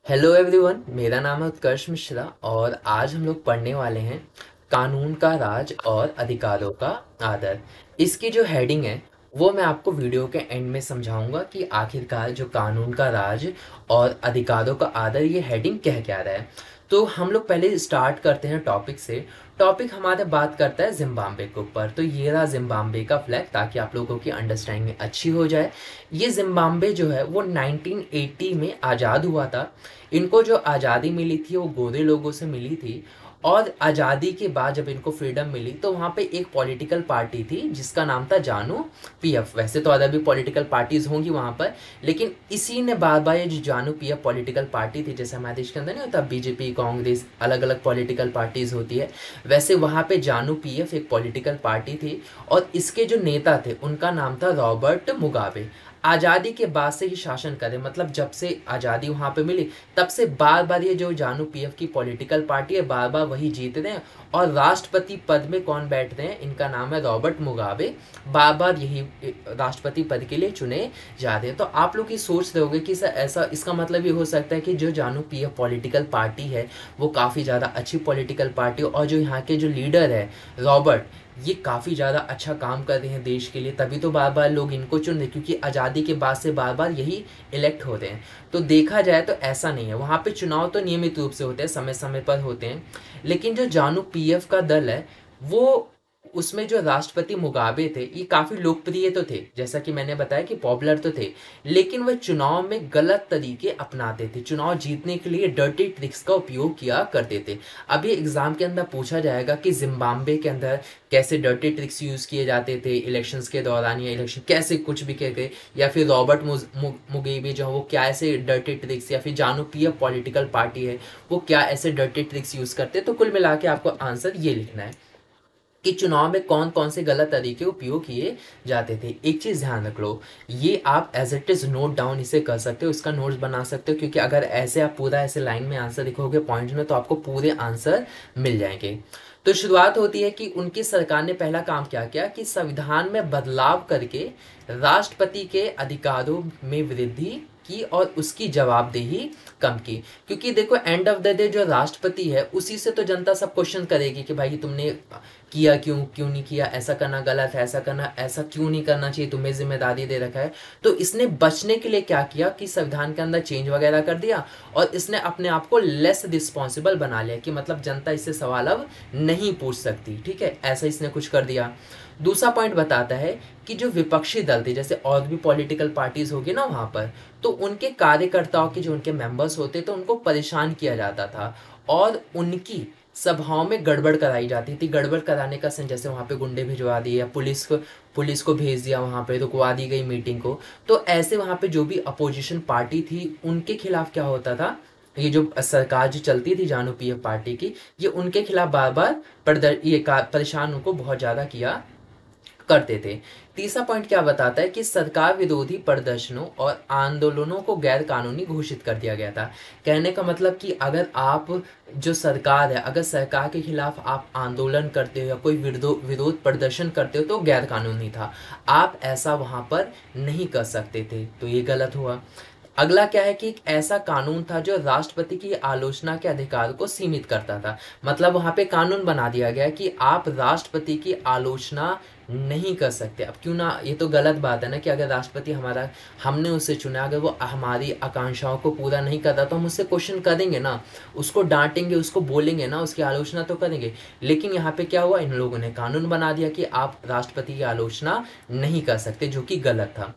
Hello everyone, मेरा नाम है उत्कर्ष मिश्रा और आज हम लोग पढ़ने वाले हैं कानून का राज और अधिकारों का आदर। इसकी जो हेडिंग है वो मैं आपको वीडियो के एंड में समझाऊंगा कि आखिरकार जो कानून का राज और अधिकारों का आदर ये हेडिंग कह क्या रहा है। तो हम लोग पहले स्टार्ट करते हैं टॉपिक से। टॉपिक हमारे बात करता है जिम्बाब्वे के ऊपर। तो ये रहा जिम्बाब्वे का फ्लैग, ताकि आप लोगों की अंडरस्टैंडिंग अच्छी हो जाए। ये जिम्बाब्वे जो है वो 1980 में आज़ाद हुआ था। इनको जो आज़ादी मिली थी वो गोरे लोगों से मिली थी। और आज़ादी के बाद जब इनको फ्रीडम मिली तो वहाँ पे एक पॉलिटिकल पार्टी थी जिसका नाम था जानू पीएफ। वैसे तो अदर भी पॉलिटिकल पार्टीज होंगी वहाँ पर, लेकिन इसी ने बार बार ये जो जानू पीएफ पॉलिटिकल पार्टी थी, जैसे हमारे देश के अंदर नहीं होता बीजेपी कांग्रेस अलग अलग पॉलिटिकल पार्टीज होती है, वैसे वहाँ पे जानू पीएफ एक पॉलिटिकल पार्टी थी। और इसके जो नेता थे उनका नाम था रॉबर्ट मुगाबे। आज़ादी के बाद से ही शासन करे, मतलब जब से आज़ादी वहाँ पे मिली तब से बार बार ये जो जानू पीएफ की पॉलिटिकल पार्टी है बार बार वही जीत रहे हैं। और राष्ट्रपति पद में कौन बैठ रहे हैं, इनका नाम है रॉबर्ट मुगाबे। बार बार यही राष्ट्रपति पद के लिए चुने जा रहे हैं। तो आप लोग ये सोच रहे होंगे कि सर ऐसा, इसका मतलब ये हो सकता है कि जो जानू पीएफ पॉलिटिकल पार्टी है वो काफ़ी ज़्यादा अच्छी पॉलिटिकल पार्टी, और जो यहाँ के जो लीडर है रॉबर्ट, ये काफ़ी ज़्यादा अच्छा काम कर रहे हैं देश के लिए, तभी तो बार बार लोग इनको चुन रहे, क्योंकि आज़ादी के बाद से बार बार यही इलेक्ट हो रहे हैं। तो देखा जाए तो ऐसा नहीं है, वहाँ पे चुनाव तो नियमित रूप से होते हैं, समय समय पर होते हैं। लेकिन जो जानू पीएफ का दल है वो, उसमें जो राष्ट्रपति मुगाबे थे ये काफ़ी लोकप्रिय तो थे, जैसा कि मैंने बताया कि पॉपुलर तो थे, लेकिन वह चुनाव में गलत तरीके अपनाते थे। चुनाव जीतने के लिए डर्टी ट्रिक्स का उपयोग किया करते थे। अभी एग्जाम के अंदर पूछा जाएगा कि जिम्बाब्वे के अंदर कैसे डर्टी ट्रिक्स यूज़ किए जाते थे इलेक्शंस के दौरान, या इलेक्शन कैसे कुछ भी किए गए, या फिर रॉबर्ट मुगेबे जो है वो क्या ऐसे डर्टी ट्रिक्स, या फिर जानू पीएफ पॉलिटिकल पार्टी है वो क्या ऐसे डर्टी ट्रिक्स यूज़ करते। तो कुल मिला के आपको आंसर ये लिखना है कि चुनाव में कौन कौन से गलत तरीके उपयोग किए जाते थे। एक चीज़ ध्यान रख लो, ये आप as it is note down इसे कर सकते हो, इसका नोट्स बना सकते हो, क्योंकि अगर ऐसे आप पूरा ऐसे लाइन में आंसर लिखोगे पॉइंट में तो आपको पूरे आंसर मिल जाएंगे। तो शुरुआत होती है कि उनकी सरकार ने पहला काम क्या किया कि संविधान में बदलाव करके राष्ट्रपति के अधिकारों में वृद्धि की और उसकी जवाबदेही कम की। क्योंकि देखो एंड ऑफ द डे जो राष्ट्रपति है उसी से तो जनता सब क्वेश्चन करेगी कि भाई तुमने किया क्यों, क्यों नहीं किया, ऐसा करना गलत है, ऐसा करना, ऐसा क्यों नहीं करना चाहिए, तुम्हें जिम्मेदारी दे रखा है। तो इसने बचने के लिए क्या किया कि संविधान के अंदर चेंज वगैरह कर दिया, और इसने अपने आप को लेस रिस्पॉन्सिबल बना लिया कि मतलब जनता इससे सवाल अब नहीं पूछ सकती। ठीक है, ऐसा इसने कुछ कर दिया। दूसरा पॉइंट बताता है कि जो विपक्षी दल थे, जैसे और भी पॉलिटिकल पार्टीज होगी ना वहाँ पर, तो उनके कार्यकर्ताओं के जो उनके मेंबर्स होते तो उनको परेशान किया जाता था और उनकी सभाओं में गड़बड़ कराई जाती थी। गड़बड़ कराने का सेंस जैसे वहाँ पे गुंडे भिजवा दिए या पुलिस को भेज दिया, वहाँ पे रुकवा दी गई मीटिंग को। तो ऐसे वहाँ पे जो भी अपोजिशन पार्टी थी उनके खिलाफ क्या होता था, ये जो सरकार जो चलती थी जानू पीएफ पार्टी की, ये उनके खिलाफ बार बार परेशान उनको बहुत ज़्यादा किया करते थे। तीसरा पॉइंट क्या बताता है कि सरकार विरोधी प्रदर्शनों और आंदोलनों को गैर कानूनी घोषित कर दिया गया था। कहने का मतलब कि अगर आप, जो सरकार है, अगर सरकार के खिलाफ आप आंदोलन करते हो या कोई विरोध प्रदर्शन करते हो तो गैर कानूनी था, आप ऐसा वहां पर नहीं कर सकते थे, तो ये गलत हुआ। अगला क्या है कि एक ऐसा कानून था जो राष्ट्रपति की आलोचना के अधिकार को सीमित करता था। मतलब वहां पे कानून बना दिया गया कि आप राष्ट्रपति की आलोचना नहीं कर सकते। अब क्यों ना, ये तो गलत बात है ना कि अगर राष्ट्रपति हमारा, हमने उसे चुना, अगर वो हमारी आकांक्षाओं को पूरा नहीं करता तो हम उससे क्वेश्चन करेंगे ना, उसको डांटेंगे, उसको बोलेंगे ना, उसकी आलोचना तो करेंगे। लेकिन यहाँ पे क्या हुआ, इन लोगों ने कानून बना दिया कि आप राष्ट्रपति की आलोचना नहीं कर सकते, जो कि गलत था।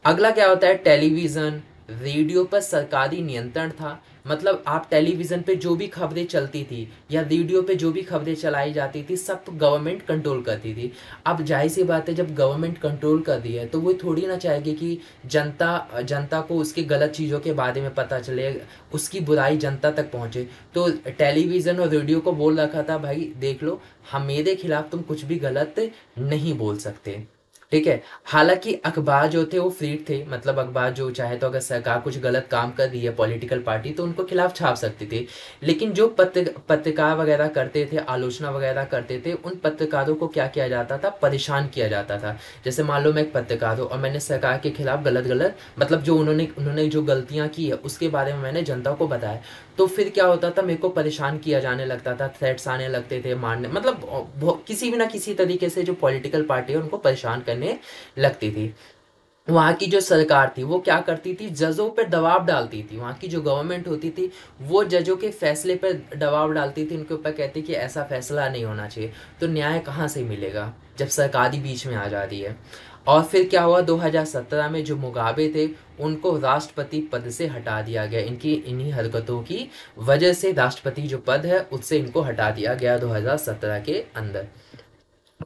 अगला क्या होता है, टेलीविजन रेडियो पर सरकारी नियंत्रण था। मतलब आप टेलीविज़न पे जो भी खबरें चलती थी या रेडियो पे जो भी खबरें चलाई जाती थी सब गवर्नमेंट कंट्रोल करती थी। अब जाहिर सी बात है, जब गवर्नमेंट कंट्रोल कर दी है तो वो थोड़ी ना चाहेगी कि जनता जनता को उसकी गलत चीज़ों के बारे में पता चले, उसकी बुराई जनता तक पहुँचे। तो टेलीविज़न और रेडियो को बोल रखा था भाई देख लो, हम मेरे खिलाफ तुम कुछ भी गलत नहीं बोल सकते। ठीक है। हालांकि अखबार जो थे वो फ्री थे, मतलब अखबार जो चाहे तो अगर सरकार कुछ गलत काम कर रही है पॉलिटिकल पार्टी तो उनको खिलाफ छाप सकती थी। लेकिन जो पत्रकार वगैरह करते थे, आलोचना वगैरह करते थे, उन पत्रकारों को क्या किया जाता था, परेशान किया जाता था। जैसे मान लो मैं एक पत्रकार हूँ और मैंने सरकार के खिलाफ गलत गलत, मतलब जो उन्होंने उन्होंने जो गलतियाँ की है उसके बारे में मैंने जनता को बताया, तो फिर क्या होता था, मेरे को परेशान किया जाने लगता था, थ्रेट्स आने लगते थे, मारने, मतलब किसी भी ना किसी तरीके से जो पॉलिटिकल पार्टी है उनको परेशान करने लगती थी। वहाँ की जो सरकार थी वो क्या करती थी, जजों पर दबाव डालती थी। वहाँ की जो गवर्नमेंट होती थी वो जजों के फैसले पर दबाव डालती थी, उनके ऊपर कहती कि ऐसा फैसला नहीं होना चाहिए। तो न्याय कहाँ से मिलेगा जब सरकार ही बीच में आ जाती है। और फिर क्या हुआ, 2017 में जो मुगाबे थे उनको राष्ट्रपति पद से हटा दिया गया, इनकी इन्हीं हरकतों की वजह से राष्ट्रपति जो पद है उससे इनको हटा दिया गया 2017 के अंदर।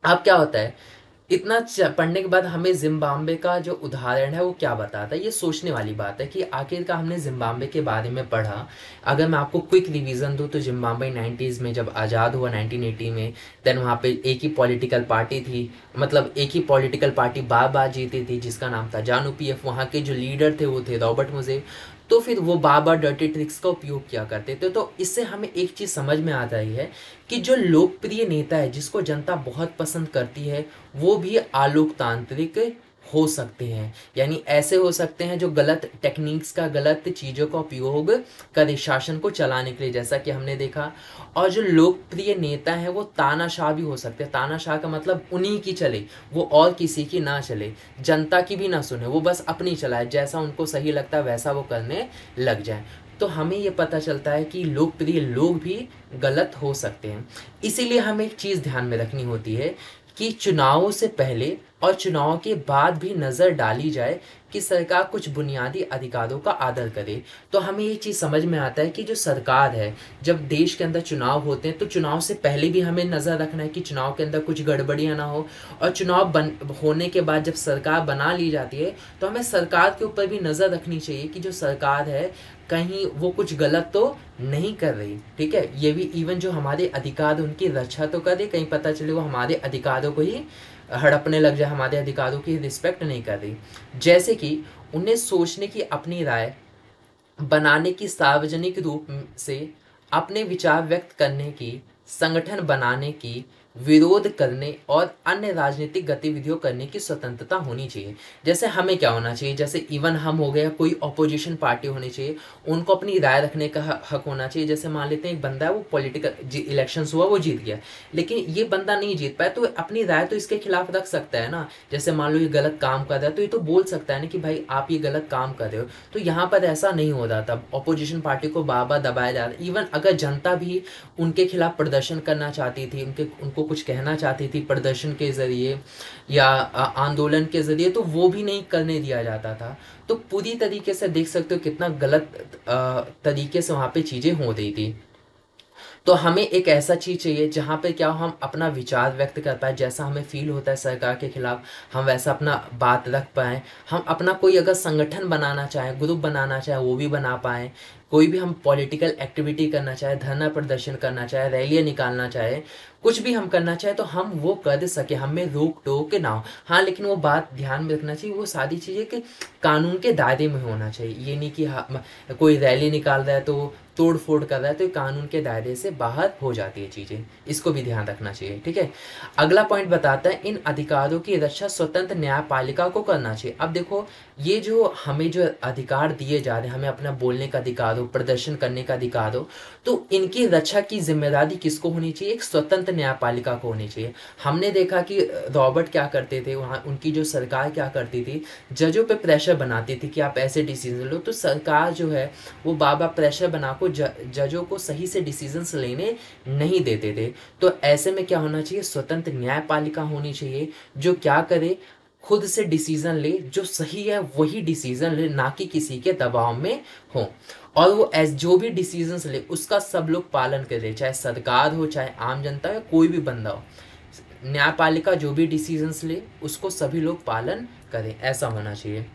अब क्या होता है, इतना पढ़ने के बाद हमें जिम्बाब्वे का जो उदाहरण है वो क्या बताता है, ये सोचने वाली बात है कि आखिरकार हमने जिम्बाब्वे के बारे में पढ़ा। अगर मैं आपको क्विक रिवीजन दूं तो जिम्बाब्वे 90s में जब आज़ाद हुआ 1980 में, देन वहाँ पे एक ही पॉलिटिकल पार्टी थी, मतलब एक ही पॉलिटिकल पार्टी बार बार जीती थी जिसका नाम था जानु पीएफ। वहाँ के जो लीडर थे वो थे रॉबर्ट मुजेब। तो फिर वो बार बार डर्टी ट्रिक्स का उपयोग किया करते थे। तो इससे हमें एक चीज़ समझ में आ रही है कि जो लोकप्रिय नेता है जिसको जनता बहुत पसंद करती है वो भी आलोकतांत्रिक हो सकते हैं। यानी ऐसे हो सकते हैं जो गलत टेक्निक्स का, गलत चीज़ों का उपयोग करे शासन को चलाने के लिए, जैसा कि हमने देखा। और जो लोकप्रिय नेता है वो तानाशाह भी हो सकते हैं। तानाशाह का मतलब उन्हीं की चले, वो और किसी की ना चले, जनता की भी ना सुने, वो बस अपनी चलाए, जैसा उनको सही लगता है वैसा वो करने लग जाए। तो हमें ये पता चलता है कि लोकप्रिय लोग भी गलत हो सकते हैं। इसीलिए हमें एक चीज़ ध्यान में रखनी होती है कि चुनावों से पहले और चुनाव के बाद भी नज़र डाली जाए कि सरकार कुछ बुनियादी अधिकारों का आदर करे। तो हमें ये चीज़ समझ में आता है कि जो सरकार है, जब देश के अंदर चुनाव होते हैं तो चुनाव से पहले भी हमें नज़र रखना है कि चुनाव के अंदर कुछ गड़बड़ियाँ ना हो। और चुनाव होने के बाद जब सरकार बना ली जाती है तो हमें सरकार के ऊपर भी नज़र रखनी चाहिए कि जो सरकार है कहीं वो कुछ गलत तो नहीं कर रही। ठीक है, ये भी इवन जो हमारे अधिकार उनकी रक्षा तो करे, कहीं पता चले वो हमारे अधिकारों को ही हड़पने लग जाए, हमारे अधिकारों की रिस्पेक्ट नहीं कर रही। जैसे कि उन्हें सोचने की, अपनी राय बनाने की, सार्वजनिक रूप से अपने विचार व्यक्त करने की, संगठन बनाने की, विरोध करने और अन्य राजनीतिक गतिविधियों करने की स्वतंत्रता होनी चाहिए। जैसे हमें क्या होना चाहिए, जैसे इवन हम हो गया, कोई ऑपोजिशन पार्टी होनी चाहिए, उनको अपनी राय रखने का हक होना चाहिए। जैसे मान लेते हैं एक बंदा है, वो पॉलिटिकल इलेक्शंस हुआ, वो जीत गया, लेकिन ये बंदा नहीं जीत पाया, तो अपनी राय तो इसके खिलाफ रख सकता है ना। जैसे मान लो ये गलत काम कर रहा है तो ये तो बोल सकता है ना कि भाई आप ये गलत काम कर रहे हो। तो यहाँ पर ऐसा नहीं हो रहा था, ऑपोजिशन पार्टी को बार बार दबाया जा रहा। इवन अगर जनता भी उनके खिलाफ प्रदर्शन करना चाहती थी, उनको कुछ कहना चाहती थी प्रदर्शन के ज़रिए या आंदोलन के ज़रिए, तो वो भी नहीं करने दिया जाता था। तो पूरी तरीके से देख सकते हो कितना गलत तरीके से वहाँ पे चीज़ें हो रही थी। तो हमें एक ऐसा चीज़ चाहिए जहाँ पे क्या हम अपना विचार व्यक्त कर पाए, जैसा हमें फील होता है सरकार के खिलाफ हम वैसा अपना बात रख पाएँ। हम अपना कोई अगर संगठन बनाना चाहें, ग्रुप बनाना चाहें, वो भी बना पाएँ। कोई भी हम पॉलिटिकल एक्टिविटी करना चाहे, धरना प्रदर्शन करना चाहे, रैलियाँ निकालना चाहे, कुछ भी हम करना चाहे तो हम वो कर सके, हमें रोक टोक ना हो। हाँ, लेकिन वो बात ध्यान में रखना चाहिए, वो सारी चीज़ें कि कानून के दायरे में होना चाहिए। ये नहीं कि कोई रैली निकाल रहा है तो तोड़ फोड़ कर रहा है, तो ये कानून के दायरे से बाहर हो जाती है चीज़ें, इसको भी ध्यान रखना चाहिए। ठीक है, अगला पॉइंट बताता है इन अधिकारों की रक्षा स्वतंत्र न्यायपालिका को करना चाहिए। अब देखो, ये जो हमें जो अधिकार दिए जा रहे हैं, हमें अपना बोलने का अधिकार हो, प्रदर्शन करने का अधिकार हो, तो इनकी रक्षा की जिम्मेदारी किसको होनी चाहिए, एक स्वतंत्र न्यायपालिका को होनी चाहिए। हमने देखा कि रॉबर्ट क्या करते थे, वहाँ उनकी जो सरकार क्या करती थी, जजों पे प्रेशर बनाती थी कि आप ऐसे डिसीजन लो, तो सरकार जो है वो बार बार प्रेशर बना को जजों को सही से डिसीजंस लेने नहीं देते थे। तो ऐसे में क्या होना चाहिए, स्वतंत्र न्यायपालिका होनी चाहिए जो क्या करे, खुद से डिसीजन ले, जो सही है वही डिसीजन ले, ना कि किसी के दबाव में हो। और वो जो भी डिसीजंस ले उसका सब लोग पालन करे, चाहे सरकार हो, चाहे आम जनता हो, कोई भी बंदा हो। न्यायपालिका जो भी डिसीजंस ले उसको सभी लोग पालन करें, ऐसा होना चाहिए।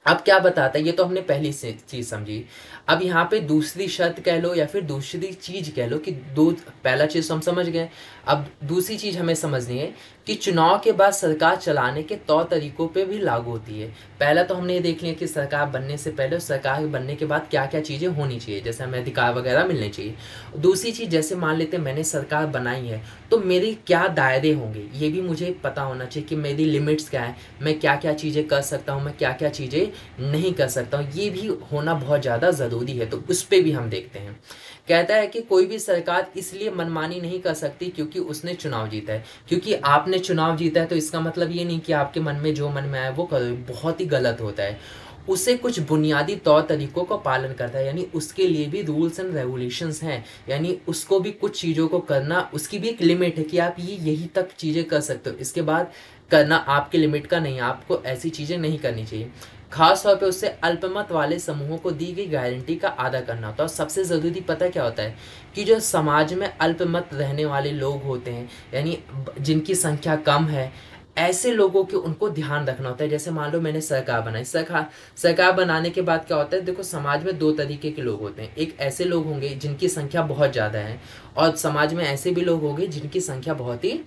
अब क्या बताता है, ये तो हमने पहली चीज समझी। अब यहाँ पे दूसरी शर्त कह लो या फिर दूसरी चीज कह लो कि दो, पहला चीज तो हम समझ गए। अब दूसरी चीज हमें समझनी है कि चुनाव के बाद सरकार चलाने के तौर तरीकों पे भी लागू होती है। पहला तो हमने ये देख लिया कि सरकार बनने से पहले और सरकार बनने के बाद क्या क्या चीज़ें होनी चाहिए, जैसे हमें अधिकार वगैरह मिलने चाहिए। दूसरी चीज़, जैसे मान लेते हैं मैंने सरकार बनाई है तो मेरे क्या दायरे होंगे, ये भी मुझे पता होना चाहिए कि मेरी लिमिट्स क्या है, मैं क्या क्या चीज़ें कर सकता हूँ, मैं क्या क्या चीज़ें नहीं कर सकता हूँ, ये भी होना बहुत ज़्यादा ज़रूरी है। तो उस पर भी हम देखते हैं। कहता है कि कोई भी सरकार इसलिए मनमानी नहीं कर सकती क्योंकि उसने चुनाव जीता है। क्योंकि आपने चुनाव जीता है तो इसका मतलब ये नहीं कि आपके मन में जो मन में आए वो करो, बहुत ही गलत होता है। उसे कुछ बुनियादी तौर तरीकों का पालन करता है, यानी उसके लिए भी रूल्स एंड रेगुलेशंस हैं, यानी उसको भी कुछ चीज़ों को करना, उसकी भी एक लिमिट है कि आप ये यही तक चीज़ें कर सकते हो, इसके बाद करना आपके लिमिट का नहीं, आपको ऐसी चीज़ें नहीं करनी चाहिए। खास तौर पे उससे अल्पमत वाले समूहों को दी गई गारंटी का आदा करना होता है। और सबसे ज़रूरी पता क्या होता है कि जो समाज में अल्पमत रहने वाले लोग होते हैं, यानी जिनकी संख्या कम है, ऐसे लोगों के उनको ध्यान रखना होता है। जैसे मान लो मैंने सरकार बनाई, सरकार बनाने के बाद क्या होता है, देखो समाज में दो तरीके के लोग होते हैं। एक ऐसे लोग होंगे जिनकी संख्या बहुत ज़्यादा है, और समाज में ऐसे भी लोग होंगे जिनकी संख्या बहुत ही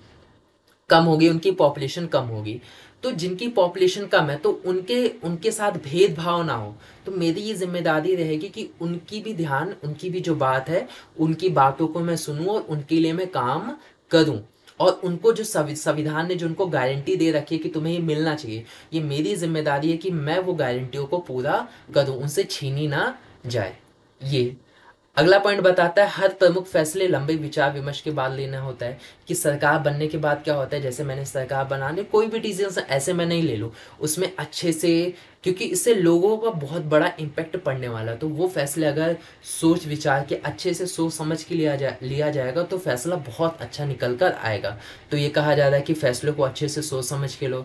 कम होगी, उनकी पॉपुलेशन कम होगी। तो जिनकी पॉपुलेशन कम है तो उनके उनके साथ भेदभाव ना हो, तो मेरी ये जिम्मेदारी रहेगी कि उनकी भी ध्यान, उनकी भी जो बात है, उनकी बातों को मैं सुनूं और उनके लिए मैं काम करूं। और उनको जो संविधान ने जो उनको गारंटी दे रखी है कि तुम्हें ये मिलना चाहिए, ये मेरी जिम्मेदारी है कि मैं वो गारंटियों को पूरा करूं, उनसे छीनी ना जाए। ये अगला पॉइंट बताता है हर प्रमुख फैसले लंबे विचार विमर्श के बाद लेना होता है। कि सरकार बनने के बाद क्या होता है, जैसे मैंने सरकार बनाने, कोई भी डिसीजन ऐसे मैं नहीं ले लूँ, उसमें अच्छे से, क्योंकि इससे लोगों का बहुत बड़ा इम्पैक्ट पड़ने वाला है। तो वो फैसले अगर सोच विचार के अच्छे से सोच समझ के लिया जाएगा तो फैसला बहुत अच्छा निकल कर आएगा। तो ये कहा जा रहा है कि फैसलों को अच्छे से सोच समझ के लो।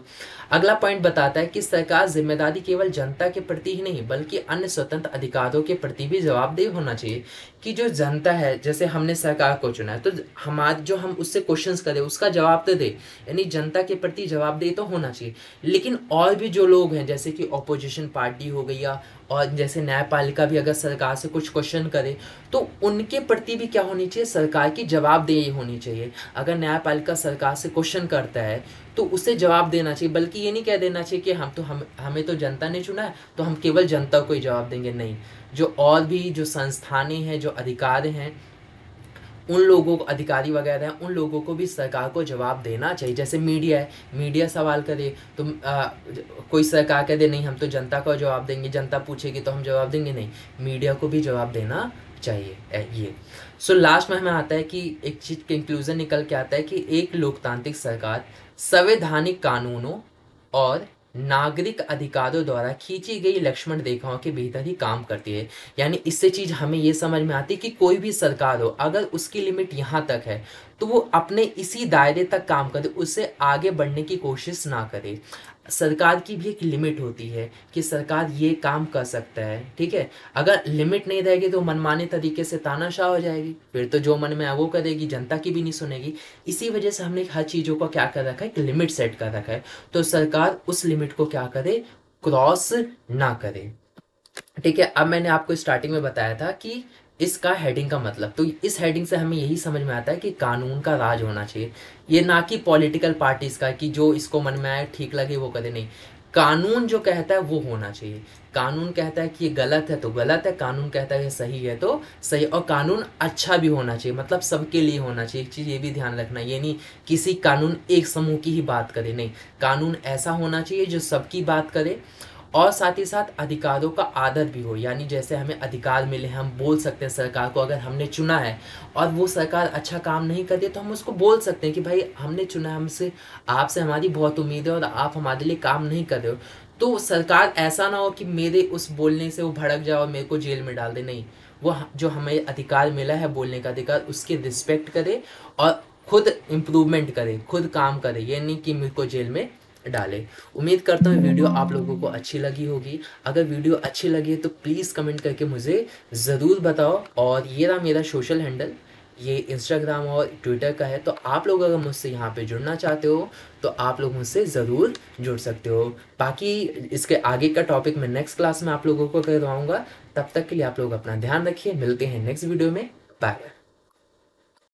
अगला पॉइंट बताता है कि सरकार जिम्मेदारी केवल जनता के प्रति ही नहीं बल्कि अन्य स्वतंत्र अधिकारों के प्रति भी जवाबदेह होना चाहिए। कि जो जनता है, जैसे हमने सरकार को चुना है तो हमारे जो हम उससे क्वेश्चंस करें उसका जवाब तो दे, यानी जनता के प्रति जवाबदेह तो होना चाहिए। लेकिन और भी जो लोग हैं, जैसे कि ऑपोजिशन पार्टी हो गई, या और जैसे न्यायपालिका भी अगर सरकार से कुछ क्वेश्चन करे तो उनके प्रति भी क्या होनी चाहिए, सरकार की जवाबदेही होनी चाहिए। अगर न्यायपालिका सरकार से क्वेश्चन करता है तो उसे जवाब देना चाहिए, बल्कि ये नहीं कह देना चाहिए कि हमें तो जनता ने चुना है तो हम केवल जनता को ही जवाब देंगे। नहीं, जो और भी जो संस्थानें हैं, जो अधिकारी हैं, उन लोगों को, अधिकारी वगैरह हैं, उन लोगों को भी सरकार को जवाब देना चाहिए। जैसे मीडिया है, मीडिया सवाल करे तो कोई सरकार कह दे नहीं हम तो जनता को जवाब देंगे, जनता पूछेगी तो हम जवाब देंगे, नहीं, मीडिया को भी जवाब देना चाहिए। ये लास्ट में हमें आता है कि एक चीज कंक्लूजन निकल के आता है कि एक लोकतांत्रिक सरकार संवैधानिक कानूनों और नागरिक अधिकारों द्वारा खींची गई लक्ष्मण रेखाओं के भीतर ही काम करती है। यानी इससे चीज हमें ये समझ में आती है कि कोई भी सरकार हो, अगर उसकी लिमिट यहाँ तक है तो वो अपने इसी दायरे तक काम करे, उससे आगे बढ़ने की कोशिश ना करे। सरकार की भी एक लिमिट होती है कि सरकार ये काम कर सकता है, ठीक है। अगर लिमिट नहीं रहेगी तो मनमाने तरीके से तानाशाह हो जाएगी, फिर तो जो मन में आए वो करेगी, जनता की भी नहीं सुनेगी। इसी वजह से हमने हर चीज़ों का क्या कर रखा है, एक लिमिट सेट कर रखा है। तो सरकार उस लिमिट को क्या करे, क्रॉस ना करे, ठीक है। अब मैंने आपको स्टार्टिंग में बताया था कि इसका हेडिंग का मतलब, तो इस हेडिंग से हमें यही समझ में आता है कि कानून का राज होना चाहिए। ये ना कि पॉलिटिकल पार्टीज का कि जो इसको मन में आए ठीक लगे वो करे, नहीं, कानून जो कहता है वो होना चाहिए। कानून कहता है कि ये गलत है तो गलत है, कानून कहता है ये सही है तो सही, और कानून अच्छा भी होना चाहिए, मतलब सबके लिए होना चाहिए। एक चीज़ ये भी ध्यान रखना, ये नहीं किसी कानून एक समूह की ही बात करे, नहीं, कानून ऐसा होना चाहिए जो सबकी बात करे, और साथ ही साथ अधिकारों का आदर भी हो। यानी जैसे हमें अधिकार मिले, हम बोल सकते हैं सरकार को, अगर हमने चुना है और वो सरकार अच्छा काम नहीं करती तो हम उसको बोल सकते हैं कि भाई हमने चुना है, हमसे आपसे हमारी बहुत उम्मीद है और आप हमारे लिए काम नहीं कर रहे हो। तो सरकार ऐसा ना हो कि मेरे उस बोलने से वो भड़क जाए और मेरे को जेल में डाल दे, नहीं, वो जो हमें अधिकार मिला है बोलने का अधिकार, उसकी रिस्पेक्ट करे और खुद इम्प्रूवमेंट करे, खुद काम करे, ये नहीं कि मेरे को जेल में डाले। उम्मीद करता हूँ वीडियो आप लोगों को अच्छी लगी होगी। अगर वीडियो अच्छी लगी है तो प्लीज़ कमेंट करके मुझे ज़रूर बताओ। और ये रहा मेरा सोशल हैंडल, ये इंस्टाग्राम और ट्विटर का है। तो आप लोग अगर मुझसे यहाँ पे जुड़ना चाहते हो तो आप लोग मुझसे ज़रूर जुड़ सकते हो। बाकी इसके आगे का टॉपिक मैं नेक्स्ट क्लास में आप लोगों को करवाऊँगा। तब तक के लिए आप लोग अपना ध्यान रखिए, मिलते हैं नेक्स्ट वीडियो में, बाय।